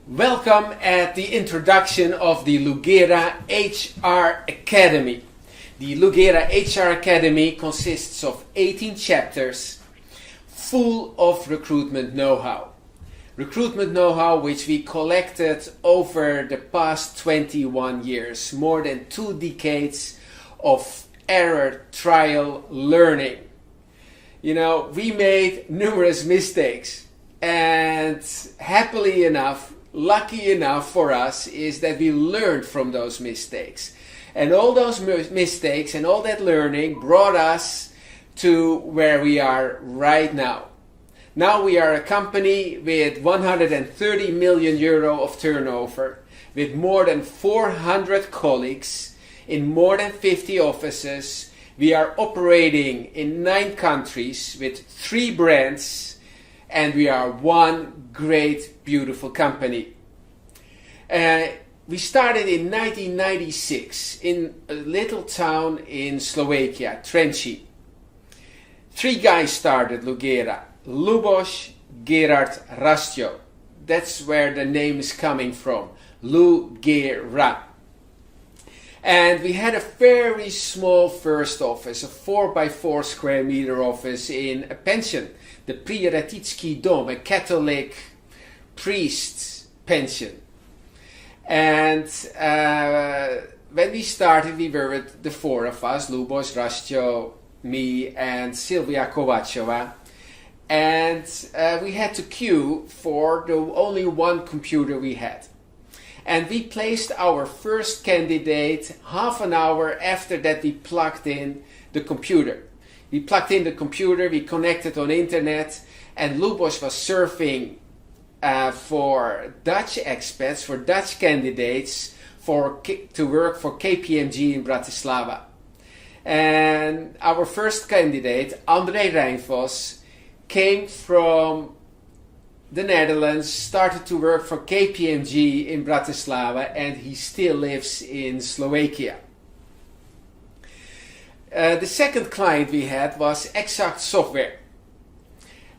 Welcome at the introduction of the Lugera HR Academy. The Lugera HR Academy consists of 18 chapters full of recruitment know-how. Recruitment know-how which we collected over the past 21 years, more than 2 decades of error, trial, learning. You know, we made numerous mistakes, and happily enough, lucky enough for us is that we learned from those mistakes. And all those mistakes and all that learning brought us to where we are right now. Now we are a company with 130 million euro of turnover, with more than 400 colleagues in more than 50 offices. We are operating in 9 countries with 3 brands, and we are one great, beautiful company. We started in 1996 in a little town in Slovakia, Trenčín. 3 guys started Lugera: Lubos, Gerard, Rastio. That's where the name is coming from, Lugera. And we had a very small first office, a 4x4 square meter office in a pension, the Prioraticki Dom, a Catholic priest's pension. And when we started, we were with the 4 of us, Lubos, Rastio, me, and Silvia Kovachova. And we had to queue for the only one computer we had. And we placed our first candidate half an hour after that we plugged in the computer. We plugged in the computer, we connected on internet, and Lubos was surfing for Dutch expats, for Dutch candidates, to work for KPMG in Bratislava. And our first candidate, André Rijnvos, came from the Netherlands, started to work for KPMG in Bratislava, and he still lives in Slovakia. The second client we had was Exact Software.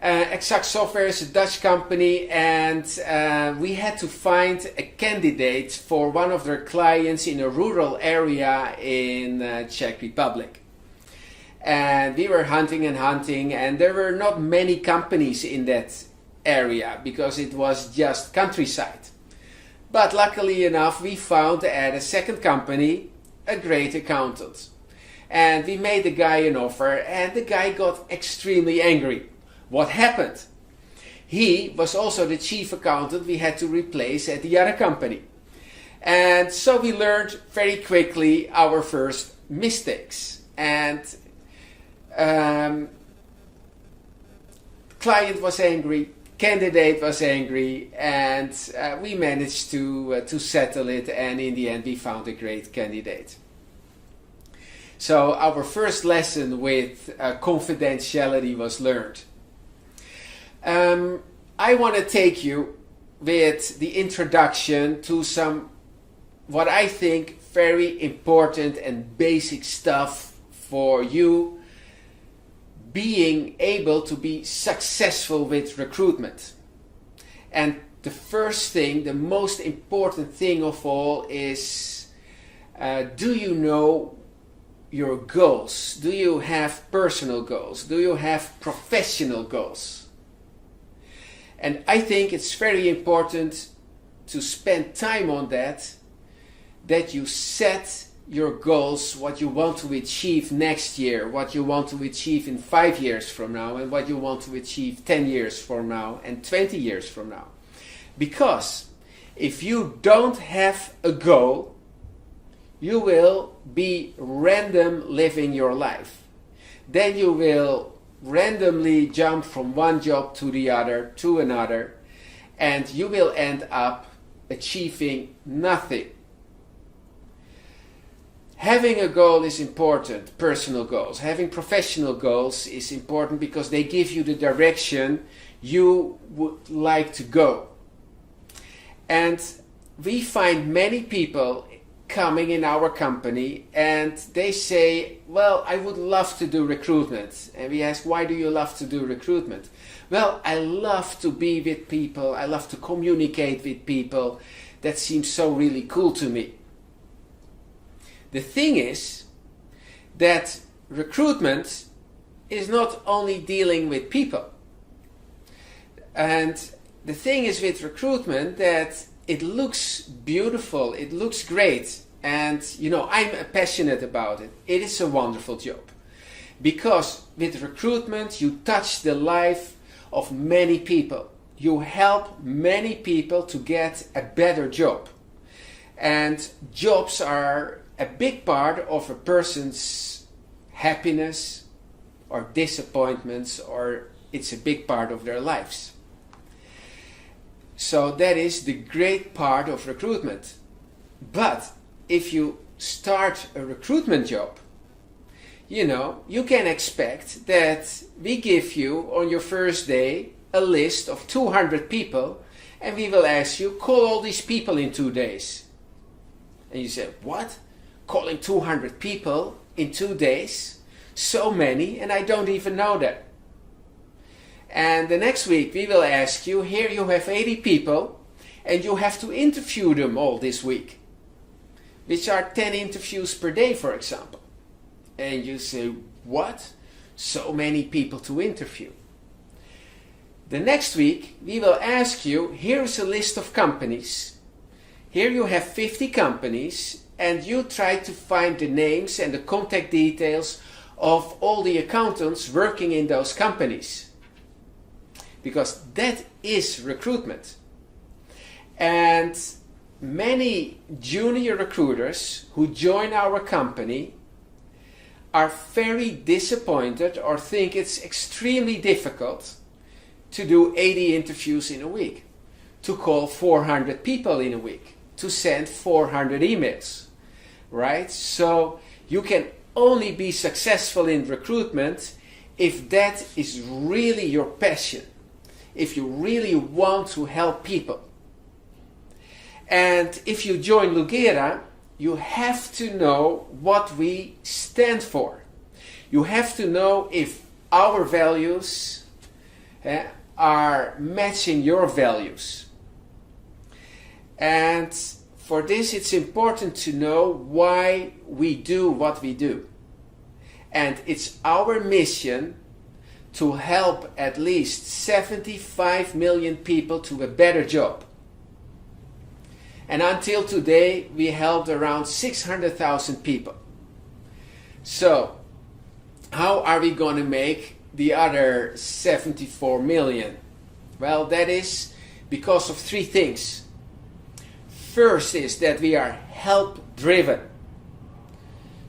Exact Software is a Dutch company, and we had to find a candidate for one of their clients in a rural area in Czech Republic. And we were hunting, and there were not many companies in that area because it was just countryside. But luckily enough, we found at a second company a great accountant. And we made the guy an offer, and the guy got extremely angry. What happened? He was also the chief accountant we had to replace at the other company. And so we learned very quickly our first mistakes. And client was angry, candidate was angry, and we managed to settle it, and in the end we found a great candidate. So our first lesson with confidentiality was learned. I want to take you with the introduction to some, what I think, very important and basic stuff for you being able to be successful with recruitment. And the first thing, the most important thing of all is, do you know your goals? Do you have personal goals? Do you have professional goals? And I think it's very important to spend time on that you set your goals, what you want to achieve next year, what you want to achieve in 5 years from now, and what you want to achieve 10 years from now and 20 years from now. Because if you don't have a goal, you will be random living your life. Then you will randomly jump from one job to the other, to another, and you will end up achieving nothing. Having a goal is important, personal goals. Having professional goals is important because they give you the direction you would like to go. And we find many people coming in our company and they say, well, I would love to do recruitment. And we ask, why do you love to do recruitment? Well, I love to be with people. I love to communicate with people. That seems so really cool to me. The thing is that recruitment is not only dealing with people. And the thing is with recruitment that it looks beautiful, it looks great, and I'm passionate about it. It is a wonderful job. Because with recruitment you touch the life of many people. You help many people to get a better job. And jobs are a big part of a person's happiness or disappointments, or it's a big part of their lives. So that is the great part of recruitment. But if you start a recruitment job, you can expect that we give you on your first day a list of 200 people and we will ask you, call all these people in 2 days. And you say, what? Calling 200 people in 2 days? So many, and I don't even know them. And the next week we will ask you, here you have 80 people and you have to interview them all this week, which are 10 interviews per day, for example. And you say, what? So many people to interview. The next week we will ask you, here's a list of companies. Here you have 50 companies and you try to find the names and the contact details of all the accountants working in those companies. Because that is recruitment. And many junior recruiters who join our company are very disappointed or think it's extremely difficult to do 80 interviews in a week, to call 400 people in a week, to send 400 emails, right? So you can only be successful in recruitment if that is really your passion. If you really want to help people. And if you join Lugera, you have to know what we stand for. You have to know if our values are matching your values. And for this it's important to know why we do what we do. And it's our mission to help at least 75 million people to a better job. And until today, we helped around 600,000 people. So, how are we going to make the other 74 million? Well, that is because of 3 things. First is that we are help-driven.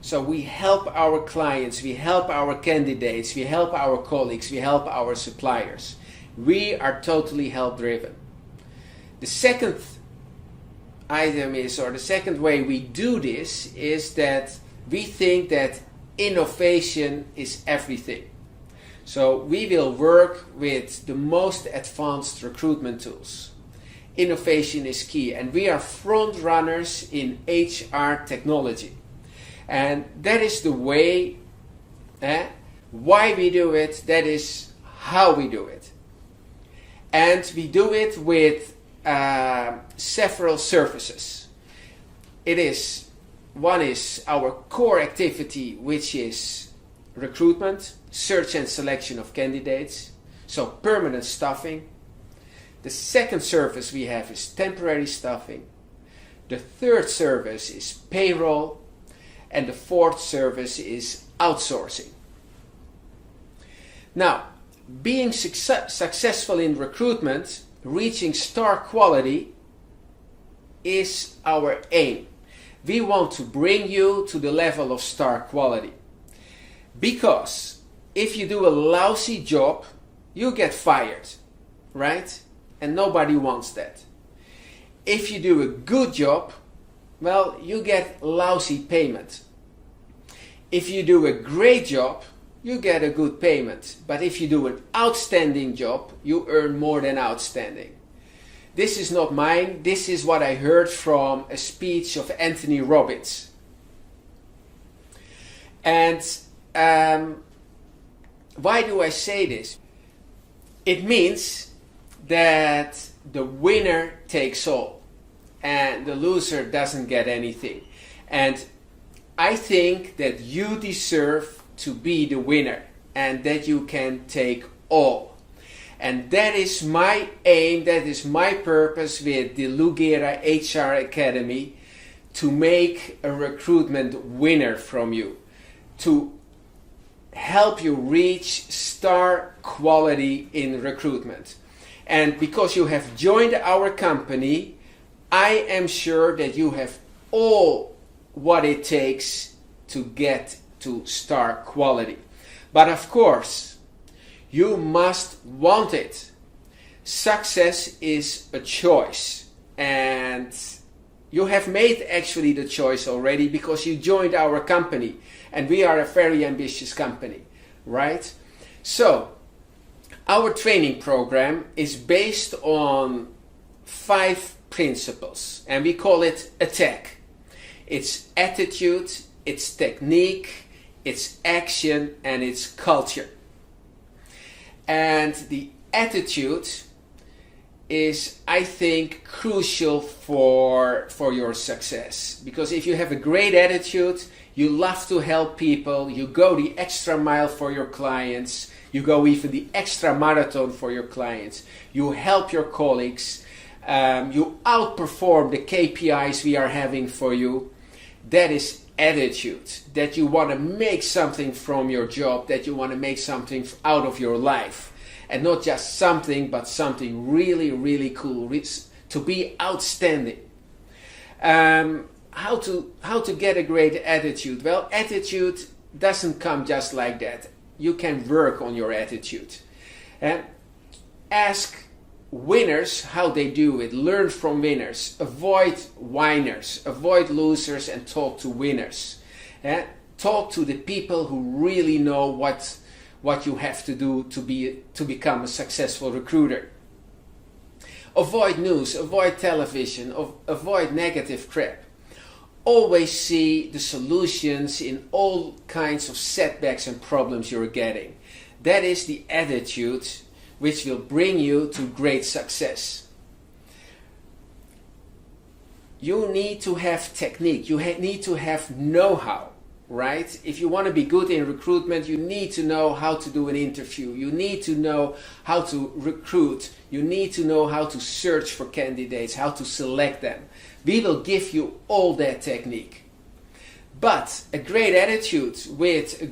So we help our clients, we help our candidates, we help our colleagues, we help our suppliers. We are totally help-driven. The second item is, or the second way we do this, is that we think that innovation is everything. So we will work with the most advanced recruitment tools. Innovation is key, and we are front runners in HR technology. And that is the way, why we do it, that is how we do it. And we do it with several services. One is our core activity, which is recruitment, search and selection of candidates, so permanent staffing. The second service we have is temporary staffing. The third service is payroll. And the fourth service is outsourcing. Now, being successful in recruitment, reaching star quality, is our aim. We want to bring you to the level of star quality. Because if you do a lousy job, you get fired, right? And nobody wants that. If you do a good job, well, you get lousy payment. If you do a great job, you get a good payment. But if you do an outstanding job, you earn more than outstanding. This is not mine. This is what I heard from a speech of Anthony Robbins. And why do I say this? It means that the winner takes all and the loser doesn't get anything. And I think that you deserve to be the winner and that you can take all. And that is my aim, that is my purpose with the Lugera HR Academy, to make a recruitment winner from you, to help you reach star quality in recruitment. And because you have joined our company, I am sure that you have all what it takes to get to star quality. But of course, you must want it. Success is a choice, and you have made actually the choice already because you joined our company, and we are a very ambitious company, right? So, our training program is based on 5 principles, and we call it ATTACK. It's attitude, it's technique, it's action, and it's culture. And the attitude is, I think, crucial for your success. Because if you have a great attitude, you love to help people, you go the extra mile for your clients, you go even the extra marathon for your clients, you help your colleagues, you outperform the KPIs we are having for you. That is attitude, that you want to make something from your job, that you want to make something out of your life, and not just something, but something really, really cool, to be outstanding. How to get a great attitude? Well, attitude doesn't come just like that. You can work on your attitude. Ask winners how they do it. Learn from winners. Avoid whiners. Avoid losers and talk to winners. Talk to the people who really know what you have to do to become a successful recruiter. Avoid news. Avoid television. Avoid negative crap. Always see the solutions in all kinds of setbacks and problems you're getting. That is the attitude which will bring you to great success. You need to have technique. You need to have know-how, right? If you want to be good in recruitment, you need to know how to do an interview. You need to know how to recruit. You need to know how to search for candidates, how to select them. We will give you all that technique. But a great attitude with a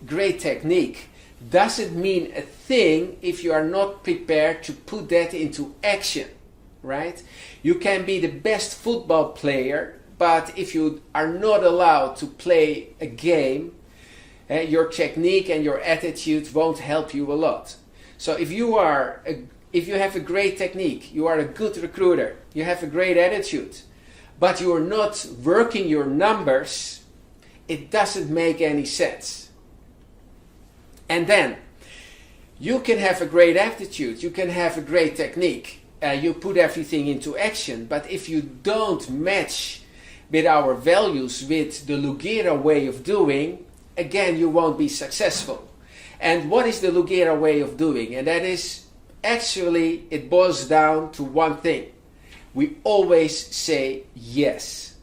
great technique doesn't mean a thing if you are not prepared to put that into action, right? You can be the best football player, but if you are not allowed to play a game, your technique and your attitude won't help you a lot. So if you have a great technique, you are a good recruiter, you have a great attitude, but you are not working your numbers, it doesn't make any sense. And then, you can have a great attitude, you can have a great technique, you put everything into action, but if you don't match with our values, with the Lugera way of doing, again, you won't be successful. And what is the Lugera way of doing? And that is, actually, it boils down to one thing. We always say yes.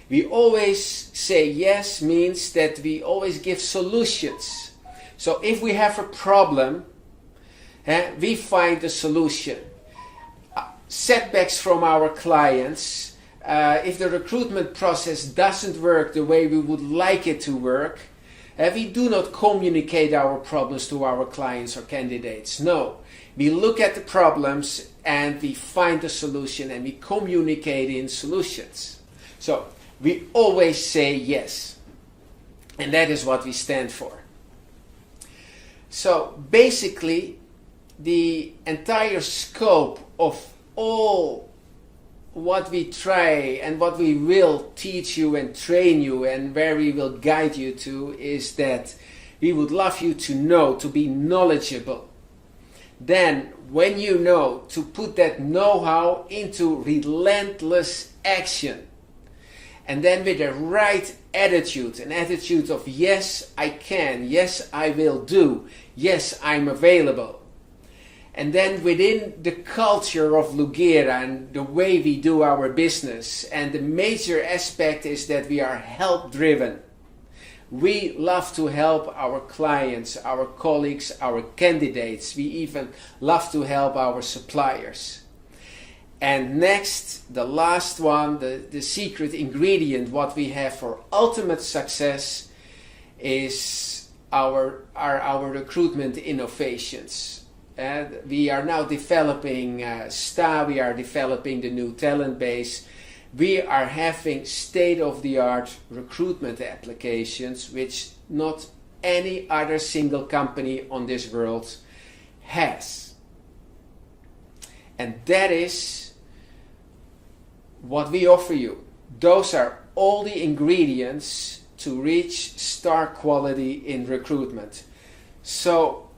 We always say yes means that we always give solutions. So if we have a problem, we find a solution. Setbacks from our clients, if the recruitment process doesn't work the way we would like it to work, we do not communicate our problems to our clients or candidates. No, we look at the problems and we find a solution and we communicate in solutions. So we always say yes. And that is what we stand for. So basically, the entire scope of all what we try and what we will teach you and train you and where we will guide you to is that we would love you to know, to be knowledgeable, Then, when you know to put that know-how into relentless action, and then with the right attitude, an attitude of yes, I can, yes, I will do, yes, I'm available. And then within the culture of Lugera and the way we do our business, and the major aspect is that we are help-driven. We love to help our clients, our colleagues, our candidates. We even love to help our suppliers. And next, the last one, the secret ingredient, what we have for ultimate success is our recruitment innovations. We are now developing STA, we are developing the new talent base. We are having state-of-the-art recruitment applications which not any other single company on this world has. And that is what we offer you. Those are all the ingredients to reach star quality in recruitment. So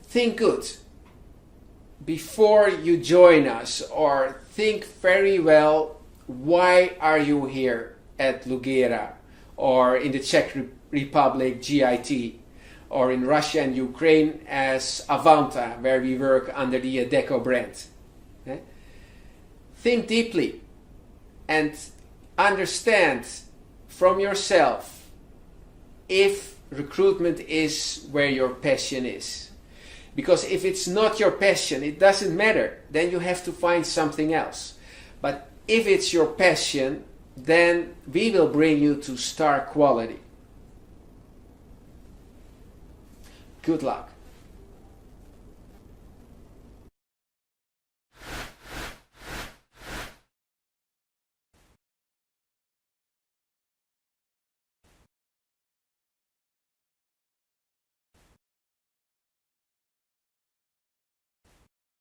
think good before you join us, or think very well, why are you here at Lugera, or in the Czech Republic GIT, or in Russia and Ukraine as Avanta, where we work under the Adecco brand. Think deeply and understand from yourself if recruitment is where your passion is. Because if it's not your passion, it doesn't matter. Then you have to find something else. But if it's your passion, then we will bring you to star quality. Good luck.